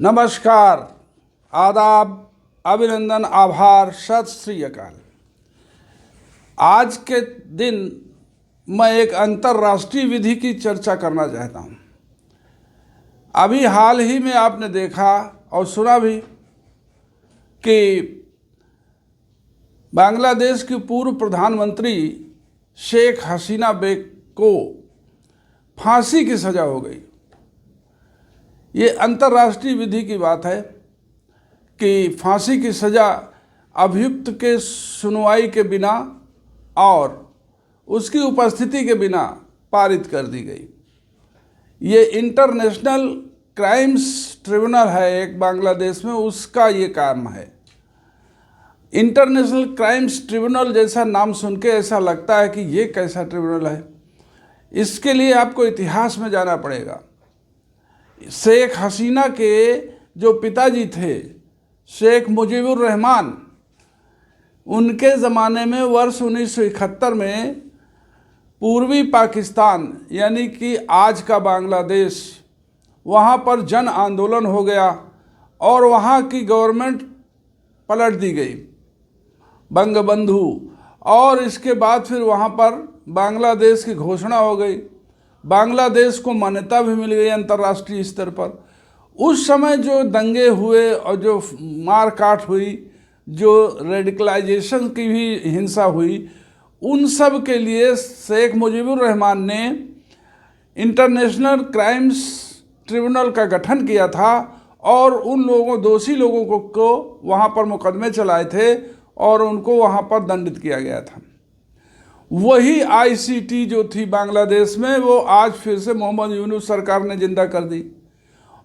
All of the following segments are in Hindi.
नमस्कार, आदाब, अभिनंदन, आभार, सत श्री अकाल। आज के दिन मैं एक अंतर्राष्ट्रीय विधि की चर्चा करना चाहता हूँ। अभी हाल ही में आपने देखा और सुना भी कि बांग्लादेश की पूर्व प्रधानमंत्री शेख हसीना बेग को फांसी की सज़ा हो गई। ये अंतर्राष्ट्रीय विधि की बात है कि फांसी की सज़ा अभियुक्त के सुनवाई के बिना और उसकी उपस्थिति के बिना पारित कर दी गई। ये इंटरनेशनल क्राइम्स ट्रिब्यूनल है एक बांग्लादेश में, उसका ये काम है। इंटरनेशनल क्राइम्स ट्रिब्यूनल जैसा नाम सुन के ऐसा लगता है कि ये कैसा ट्रिब्यूनल है। इसके लिए आपको इतिहास में जाना पड़ेगा। शेख हसीना के जो पिताजी थे शेख मुजीबुर रहमान, उनके ज़माने में वर्ष 1971 में पूर्वी पाकिस्तान यानी कि आज का बांग्लादेश, वहाँ पर जन आंदोलन हो गया और वहाँ की गवर्नमेंट पलट दी गई, बंगबंधु। और इसके बाद फिर वहाँ पर बांग्लादेश की घोषणा हो गई। बांग्लादेश को मान्यता भी मिल गई अंतर्राष्ट्रीय स्तर पर। उस समय जो दंगे हुए और जो मार काट हुई, जो रेडिकलाइजेशन की भी हिंसा हुई, उन सब के लिए शेख मुजीबुर रहमान ने इंटरनेशनल क्राइम्स ट्रिब्यूनल का गठन किया था और उन लोगों दोषी लोगों को वहाँ पर मुकदमे चलाए थे और उनको वहाँ पर दंडित किया गया था। वही आईसीटी जो थी बांग्लादेश में, वो आज फिर से मोहम्मद यूनुस सरकार ने जिंदा कर दी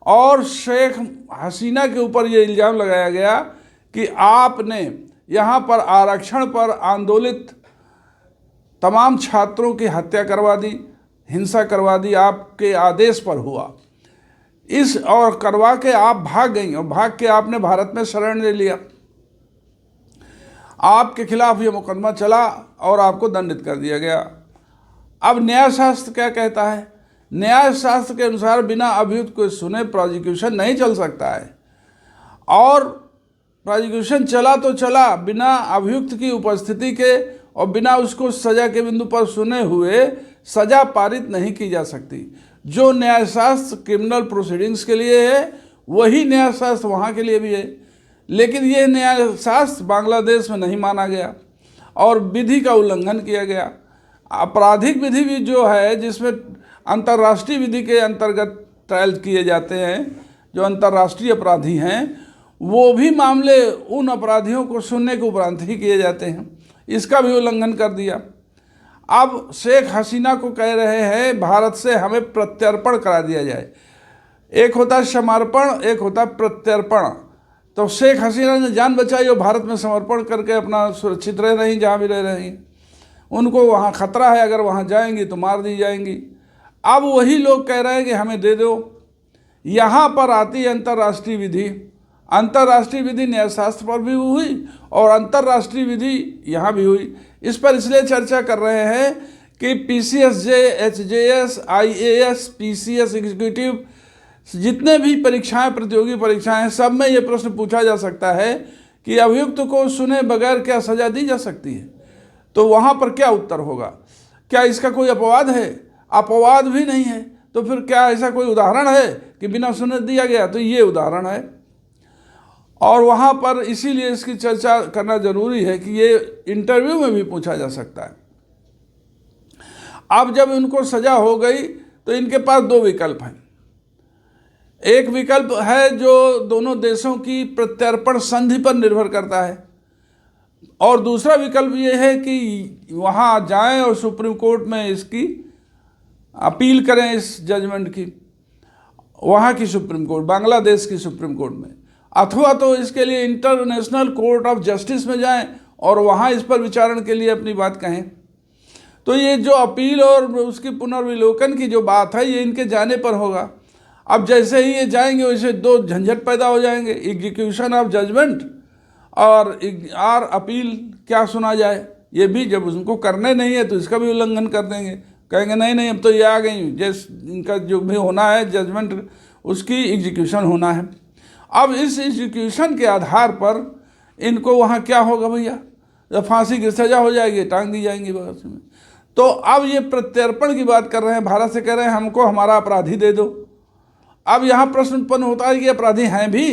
और शेख हसीना के ऊपर ये इल्ज़ाम लगाया गया कि आपने यहाँ पर आरक्षण पर आंदोलित तमाम छात्रों की हत्या करवा दी, हिंसा करवा दी, आपके आदेश पर हुआ। इस और करवा के आप भाग गई और भाग के आपने भारत में शरण ले लिया। आपके खिलाफ ये मुकदमा चला और आपको दंडित कर दिया गया। अब न्याय शास्त्र क्या कहता है? न्याय शास्त्र के अनुसार बिना अभियुक्त को सुने प्रोसिक्यूशन नहीं चल सकता है, और प्रोसिक्यूशन चला तो चला बिना अभियुक्त की उपस्थिति के और बिना उसको सज़ा के बिंदु पर सुने हुए सज़ा पारित नहीं की जा सकती। जो न्यायशास्त्र क्रिमिनल प्रोसीडिंग्स के लिए है वही न्यायशास्त्र वहाँ के लिए भी है, लेकिन ये न्यायशास्त्र बांग्लादेश में नहीं माना गया और विधि का उल्लंघन किया गया। आपराधिक विधि भी जो है, जिसमें अंतर्राष्ट्रीय विधि के अंतर्गत ट्रायल किए जाते हैं, जो अंतर्राष्ट्रीय अपराधी हैं, वो भी मामले उन अपराधियों को सुनने के उपरांत ही किए जाते हैं। इसका भी उल्लंघन कर दिया। अब शेख हसीना को कह रहे हैं भारत से हमें प्रत्यर्पण करा दिया जाए। एक होता है समर्पण, एक होता है प्रत्यर्पण। तो शेख हसीना ने जान बचाई और भारत में समर्पण करके अपना सुरक्षित रह रही, जहाँ भी रह रही। उनको वहाँ खतरा है, अगर वहाँ जाएंगी तो मार दी जाएंगी। अब वही लोग कह रहे हैं कि हमें दे दो। यहाँ पर आती है अंतर्राष्ट्रीय विधि। अंतर्राष्ट्रीय विधि न्यायशास्त्र पर भी हुई और अंतर्राष्ट्रीय विधि यहाँ भी हुई। इस पर इसलिए चर्चा कर रहे हैं कि पीसीएसजे, एचजेएस, आईएएस, पीसीएस एग्जीक्यूटिव, जितने भी परीक्षाएं, प्रतियोगी परीक्षाएं हैं, सब में ये प्रश्न पूछा जा सकता है कि अभियुक्त को सुने बगैर क्या सज़ा दी जा सकती है। तो वहाँ पर क्या उत्तर होगा? क्या इसका कोई अपवाद है? अपवाद भी नहीं है। तो फिर क्या ऐसा कोई उदाहरण है कि बिना सुने दिया गया? तो ये उदाहरण है। और वहाँ पर इसीलिए इसकी चर्चा करना जरूरी है कि ये इंटरव्यू में भी पूछा जा सकता है। अब जब इनको सज़ा हो गई तो इनके पास दो विकल्प हैं। एक विकल्प है जो दोनों देशों की प्रत्यर्पण संधि पर निर्भर करता है, और दूसरा विकल्प ये है कि वहाँ जाएं और सुप्रीम कोर्ट में इसकी अपील करें, इस जजमेंट की, वहाँ की सुप्रीम कोर्ट, बांग्लादेश की सुप्रीम कोर्ट में, अथवा तो इसके लिए इंटरनेशनल कोर्ट ऑफ जस्टिस में जाएं और वहाँ इस पर विचारण के लिए अपनी बात कहें। तो ये जो अपील और उसकी पुनर्विलोकन की जो बात है, ये इनके जाने पर होगा। अब जैसे ही ये जाएंगे वैसे दो झंझट पैदा हो जाएंगे, एग्जीक्यूशन ऑफ जजमेंट और अपील क्या सुना जाए। ये भी जब उनको करने नहीं है तो इसका भी उल्लंघन कर देंगे, कहेंगे नहीं नहीं अब तो ये आ गई, जैसे इनका जो भी होना है जजमेंट उसकी एग्जीक्यूशन होना है। अब इस एग्जीक्यूशन के आधार पर इनको वहाँ क्या होगा भैया, जब फांसी की सज़ा हो जाएगी, टांग दी जाएंगी बस में। तो अब ये प्रत्यर्पण की बात कर रहे हैं, भारत से कह रहे हैं हमको हमारा अपराधी दे दो। अब यहाँ प्रश्न उत्पन्न होता है कि अपराधी हैं भी,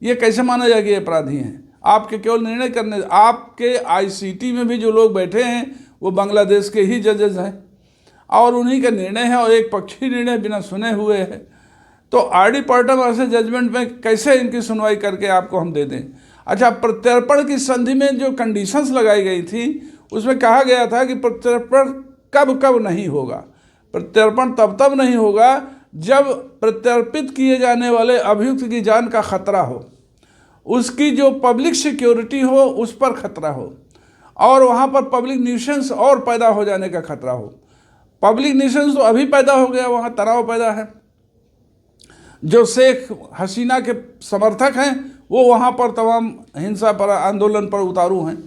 ये कैसे माना जाए कि ये अपराधी हैं? आपके केवल निर्णय करने, आपके आईसीटी में भी जो लोग बैठे हैं वो बांग्लादेश के ही जजेस हैं और उन्हीं का निर्णय है और एक पक्षी निर्णय बिना सुने हुए है। तो आरडी पर्टन ऐसे जजमेंट में कैसे इनकी सुनवाई करके आपको हम दे दें? अच्छा, प्रत्यर्पण की संधि में जो कंडीशंस लगाई गई थी उसमें कहा गया था कि प्रत्यर्पण कब कब नहीं होगा। प्रत्यर्पण तब नहीं होगा जब प्रत्यर्पित किए जाने वाले अभियुक्त की जान का खतरा हो, उसकी जो पब्लिक सिक्योरिटी हो उस पर खतरा हो और वहाँ पर पब्लिक न्यूसेंस और पैदा हो जाने का खतरा हो। पब्लिक न्यूसेंस तो अभी पैदा हो गया, वहाँ तनाव पैदा है। जो शेख हसीना के समर्थक हैं वो वहाँ पर तमाम हिंसा पर, आंदोलन पर उतारू हैं।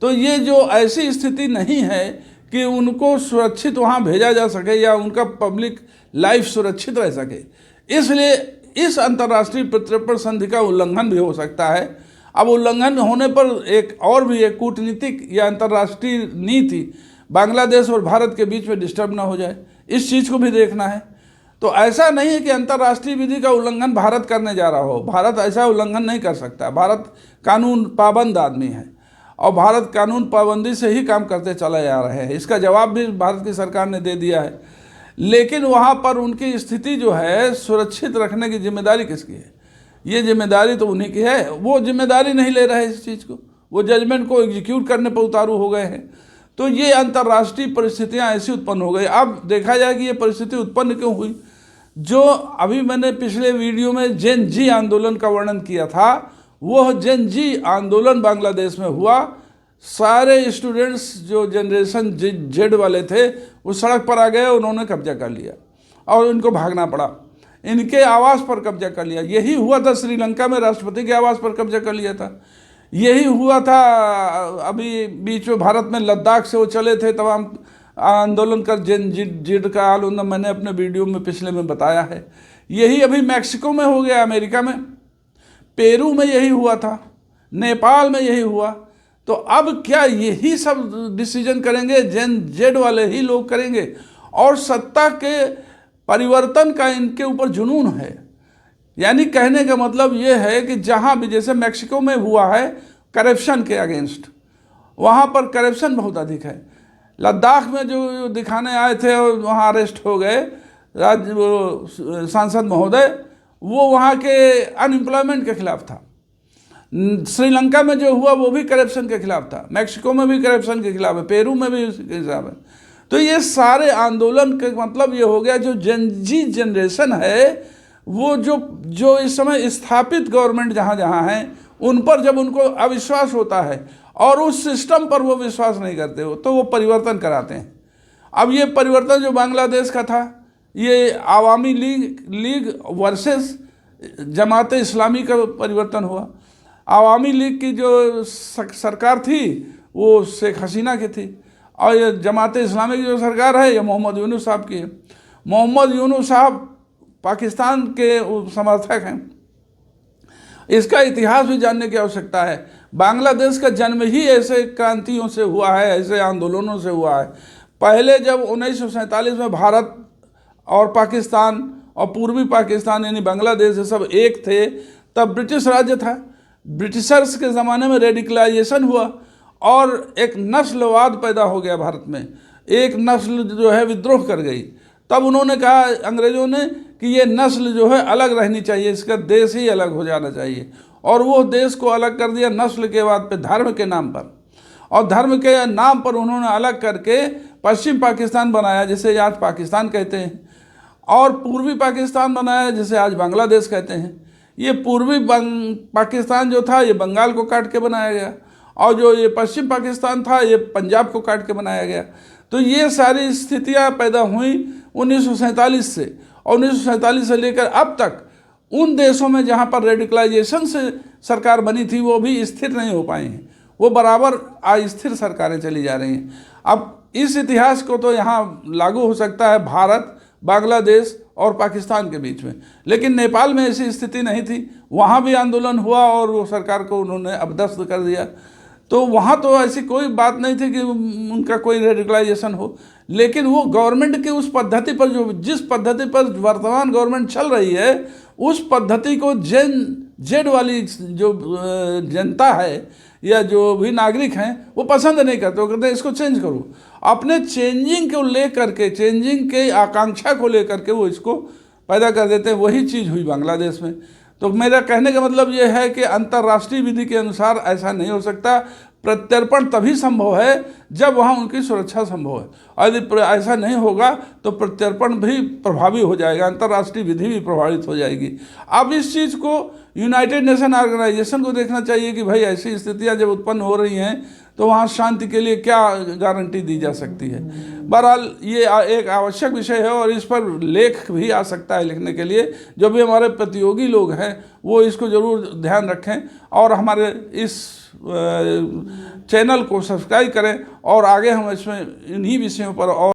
तो ये जो ऐसी स्थिति नहीं है कि उनको सुरक्षित वहाँ भेजा जा सके या उनका पब्लिक लाइफ सुरक्षित रह सके, इसलिए इस अंतर्राष्ट्रीय प्रत्यर्पण संधि का उल्लंघन भी हो सकता है। अब उल्लंघन होने पर एक और भी एक कूटनीतिक या अंतर्राष्ट्रीय नीति बांग्लादेश और भारत के बीच में डिस्टर्ब ना हो जाए, इस चीज़ को भी देखना है। तो ऐसा नहीं है कि अंतर्राष्ट्रीय विधि का उल्लंघन भारत करने जा रहा हो, भारत ऐसा उल्लंघन नहीं कर सकता। भारत कानून पाबंद आदमी है और भारत कानून पाबंदी से ही काम करते चले जा रहे हैं। इसका जवाब भी भारत की सरकार ने दे दिया है। लेकिन वहाँ पर उनकी स्थिति जो है सुरक्षित रखने की जिम्मेदारी किसकी है? ये जिम्मेदारी तो उन्हीं की है। वो जिम्मेदारी नहीं ले रहे इस चीज़ को, वो जजमेंट को एग्जीक्यूट करने पर उतारू हो गए हैं। तो ये अंतर्राष्ट्रीय परिस्थितियाँ ऐसी उत्पन्न हो गई। अब देखा जाए कि ये परिस्थिति उत्पन्न क्यों हुई। जो अभी मैंने पिछले वीडियो में जेन जी आंदोलन का वर्णन किया था, वह जेन जी आंदोलन बांग्लादेश में हुआ। सारे स्टूडेंट्स जो जनरेशन जेड वाले थे वो सड़क पर आ गए, उन्होंने कब्जा कर लिया और उनको भागना पड़ा। इनके आवास पर कब्जा कर लिया। यही हुआ था श्रीलंका में, राष्ट्रपति के आवास पर कब्जा कर लिया था। यही हुआ था अभी बीच में भारत में, लद्दाख से वो चले थे तमाम आंदोलन कर जेन जेड का हाल मैंने अपने वीडियो में पिछले में बताया है। यही अभी मैक्सिको में हो गया, अमेरिका में, पेरू में यही हुआ था, नेपाल में यही हुआ। तो अब क्या यही सब डिसीजन करेंगे जेन जेड वाले ही लोग करेंगे? और सत्ता के परिवर्तन का इनके ऊपर जुनून है। यानी कहने का मतलब ये है कि जहाँ भी, जैसे मैक्सिको में हुआ है करप्शन के अगेंस्ट, वहाँ पर करप्शन बहुत अधिक है। लद्दाख में जो दिखाने आए थे और वहाँ अरेस्ट हो गए राज्य सांसद महोदय, वो वहाँ के अनएम्प्लॉयमेंट के खिलाफ था। श्रीलंका में जो हुआ वो भी करप्शन के खिलाफ था, मैक्सिको में भी करप्शन के खिलाफ है, पेरू में भी उसके खिलाफ है। तो ये सारे आंदोलन का मतलब ये हो गया, जो जी जनरेशन है वो जो इस समय स्थापित गवर्नमेंट जहाँ जहाँ हैं उन पर जब उनको अविश्वास होता है और उस सिस्टम पर वो विश्वास नहीं करते हो तो वो परिवर्तन कराते हैं। अब ये परिवर्तन जो बांग्लादेश का था, ये आवामी लीग वर्सेस जमात इस्लामी का परिवर्तन हुआ। आवामी लीग की जो सरकार थी वो शेख हसीना की थी और ये जमात इस्लामी की जो सरकार है ये मोहम्मद यूनुस साहब की है। मोहम्मद यूनुस साहब पाकिस्तान के समर्थक हैं। इसका इतिहास भी जानने की आवश्यकता है। बांग्लादेश का जन्म ही ऐसे क्रांतियों से हुआ है, ऐसे आंदोलनों से हुआ है। पहले जब 1947 में भारत और पाकिस्तान और पूर्वी पाकिस्तान यानी बांग्लादेश ये सब एक थे, तब ब्रिटिश राज्य था। ब्रिटिशर्स के ज़माने में रेडिकलाइजेशन हुआ और एक नस्लवाद पैदा हो गया भारत में। एक नस्ल जो है विद्रोह कर गई। तब उन्होंने कहा, अंग्रेज़ों ने, कि ये नस्ल जो है अलग रहनी चाहिए, इसका देश ही अलग हो जाना चाहिए। और वो देश को अलग कर दिया नस्ल के बाद पे धर्म के नाम पर, और धर्म के नाम पर उन्होंने अलग करके पश्चिम पाकिस्तान बनाया जिसे आज पाकिस्तान कहते हैं, और पूर्वी पाकिस्तान बनाया जिसे आज बांग्लादेश कहते हैं। ये पूर्वी पाकिस्तान जो था ये बंगाल को काट के बनाया गया और जो ये पश्चिम पाकिस्तान था ये पंजाब को काट के बनाया गया। तो ये सारी स्थितियाँ पैदा हुई 1947 से, और 1947 से लेकर अब तक उन देशों में जहाँ पर रेडिकलाइजेशन से सरकार बनी थी वो भी स्थिर नहीं हो पाई हैं, वो बराबर अस्थिर सरकारें चली जा रही हैं। अब इस इतिहास को तो यहाँ लागू हो सकता है भारत, बांग्लादेश और पाकिस्तान के बीच में। लेकिन नेपाल में ऐसी स्थिति नहीं थी, वहाँ भी आंदोलन हुआ और वो सरकार को उन्होंने अपदस्थ कर दिया। तो वहाँ तो ऐसी कोई बात नहीं थी कि उनका कोई रेडिकलाइजेशन हो, लेकिन वो गवर्नमेंट की उस पद्धति पर, जो जिस पद्धति पर वर्तमान गवर्नमेंट चल रही है, उस पद्धति को जेड वाली जो जनता है या जो भी नागरिक हैं वो पसंद नहीं करते। वो कहते हैं इसको चेंज करो। अपने चेंजिंग को लेकर के, चेंजिंग के आकांक्षा को लेकर के वो इसको पैदा कर देते हैं। वही चीज़ हुई बांग्लादेश में। तो मेरा कहने का मतलब ये है कि अंतर्राष्ट्रीय विधि के अनुसार ऐसा नहीं हो सकता। प्रत्यर्पण तभी संभव है जब वहाँ उनकी सुरक्षा संभव है। यदि ऐसा नहीं होगा तो प्रत्यर्पण भी प्रभावी हो जाएगा, अंतर्राष्ट्रीय विधि भी प्रभावित हो जाएगी। अब इस चीज़ को यूनाइटेड नेशन ऑर्गेनाइजेशन को देखना चाहिए कि भाई ऐसी स्थितियाँ जब उत्पन्न हो रही हैं तो वहाँ शांति के लिए क्या गारंटी दी जा सकती है। बहरहाल ये एक आवश्यक विषय है और इस पर लेख भी आ सकता है लिखने के लिए। जो भी हमारे प्रतियोगी लोग हैं वो इसको ज़रूर ध्यान रखें और हमारे इस चैनल को सब्सक्राइब करें और आगे हम इसमें इन्हीं विषयों पर और